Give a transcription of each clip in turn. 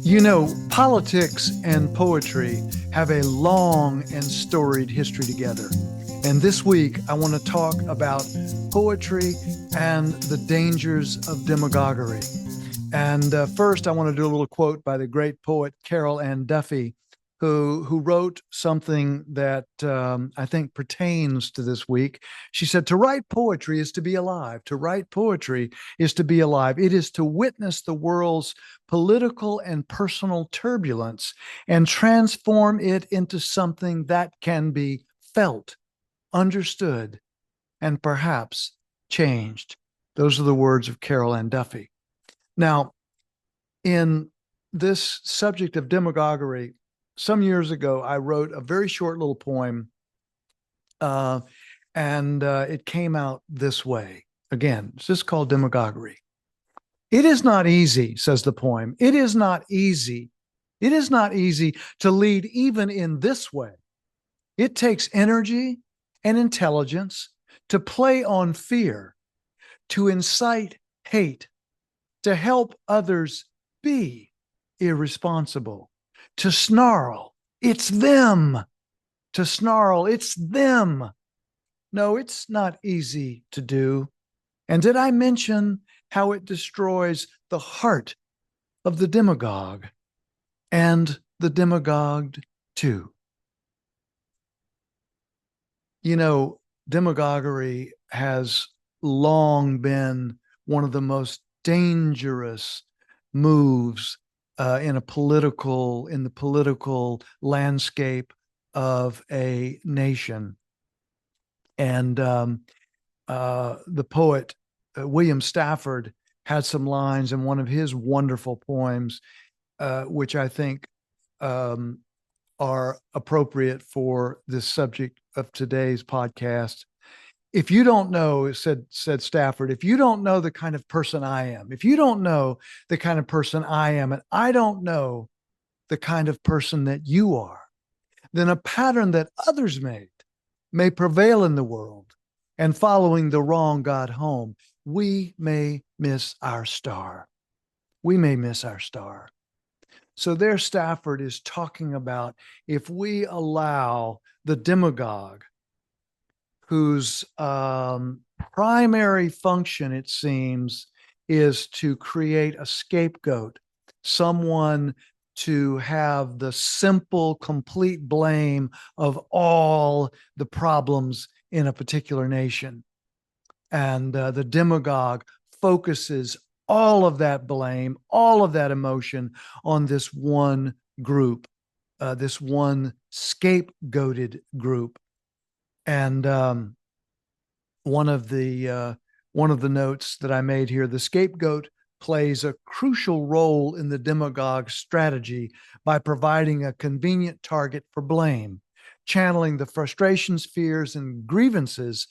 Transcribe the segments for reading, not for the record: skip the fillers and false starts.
You know, politics and poetry have a long and storied history together. And this week, I want to talk about poetry and the dangers of demagoguery. And first, I want to do a little quote by the great poet Carol Ann Duffy, who wrote something that I think pertains to this week. She said, "To write poetry is to be alive. To write poetry is to be alive. It is to witness the world's political and personal turbulence and transform it into something that can be felt, understood, and perhaps changed." Those are the words of Carol Ann Duffy. Now, in this subject of demagoguery, some years ago, I wrote a very short little poem, uh, and it came out this way. Again, it's just called Demagoguery. It is not easy, says the poem. It is not easy. It is not easy to lead even in this way. It takes energy and intelligence to play on fear, to incite hate, to help others be irresponsible, to snarl, "It's them," to snarl, "It's them." No, it's not easy to do. And did I mention how it destroys the heart of the demagogue and the demagogued too? You know, demagoguery has long been one of the most dangerous moves in the political landscape of a nation. And the poet William Stafford had some lines in one of his wonderful poems, which I think um, are appropriate for this subject of today's podcast. "If you don't know," said Stafford, "if you don't know the kind of person I am, if you don't know the kind of person I am, and I don't know the kind of person that you are, then a pattern that others made may prevail in the world, and following the wrong God home, we may miss our star. We may miss our star." So there, Stafford is talking about if we allow the demagogue, whose primary function, it seems, is to create a scapegoat, someone to have the simple, complete blame of all the problems in a particular nation. And the demagogue focuses all of that blame, all of that emotion on this one group, this one scapegoated group. And one of the notes that I made here: the scapegoat plays a crucial role in the demagogue's strategy by providing a convenient target for blame, channeling the frustrations, fears, and grievances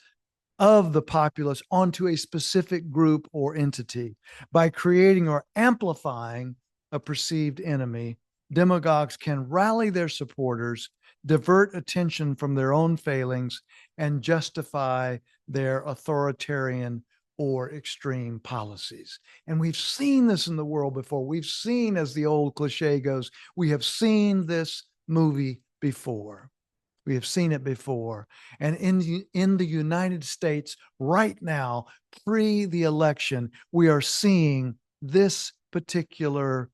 of the populace onto a specific group or entity. By creating or amplifying a perceived enemy, demagogues can rally their supporters, divert attention from their own failings, and justify their authoritarian or extreme policies. And we've seen this in the world before. We've seen, as the old cliche goes, we have seen this movie before. We have seen it before. And in the United States right now, pre the election, we are seeing this particular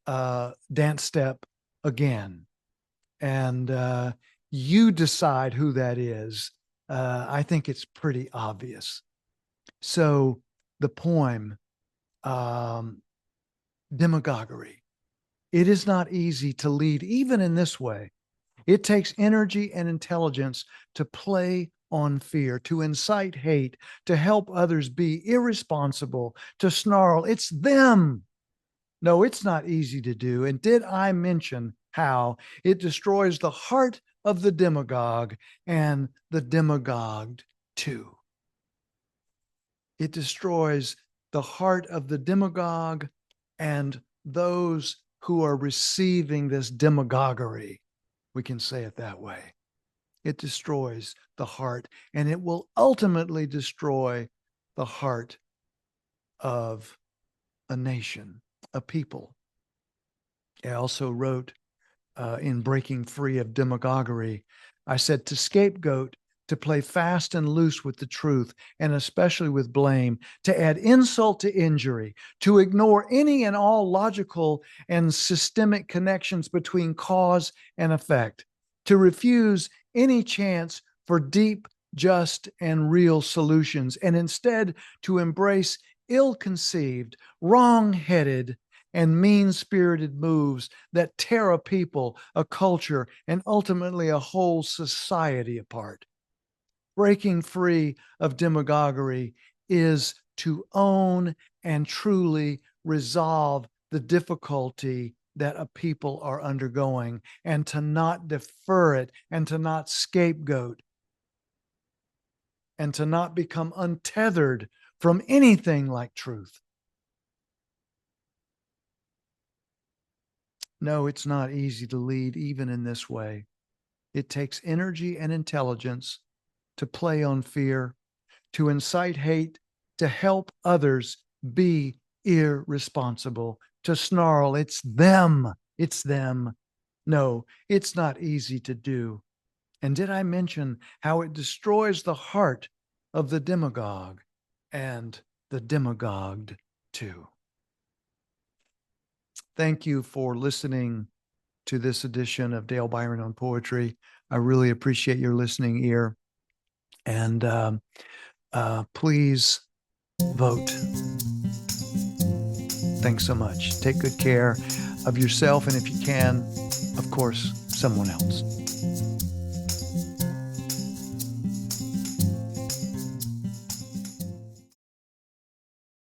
dance step again. And you decide who that is. I think it's pretty obvious. So the poem, Demagoguery. It is not easy to lead even in this way. It takes energy and intelligence to play on fear, to incite hate, to help others be irresponsible, to snarl, "It's them." No, it's not easy to do. And did I mention how it destroys the heart of the demagogue and the demagogued too? It destroys the heart of the demagogue and those who are receiving this demagoguery. We can say it that way. It destroys the heart, and it will ultimately destroy the heart of a nation, a people. I also wrote in Breaking Free of Demagoguery, I said to scapegoat, to play fast and loose with the truth, and especially with blame, to add insult to injury, to ignore any and all logical and systemic connections between cause and effect, to refuse any chance for deep, just, and real solutions, and instead to embrace ill-conceived, wrong-headed, and mean-spirited moves that tear a people, a culture, and ultimately a whole society apart. Breaking free of demagoguery is to own and truly resolve the difficulty that a people are undergoing, and to not defer it, and to not scapegoat, and to not become untethered from anything like truth. No, it's not easy to lead even in this way. It takes energy and intelligence to play on fear, to incite hate, to help others be irresponsible, to snarl, it's them, it's them. No, it's not easy to do. And did I mention how it destroys the heart of the demagogue and the demagogued too? Thank you for listening to this edition of Dale Byron on Poetry. I really appreciate your listening ear. And please vote. Thanks so much. Take good care of yourself, and if you can, of course, someone else.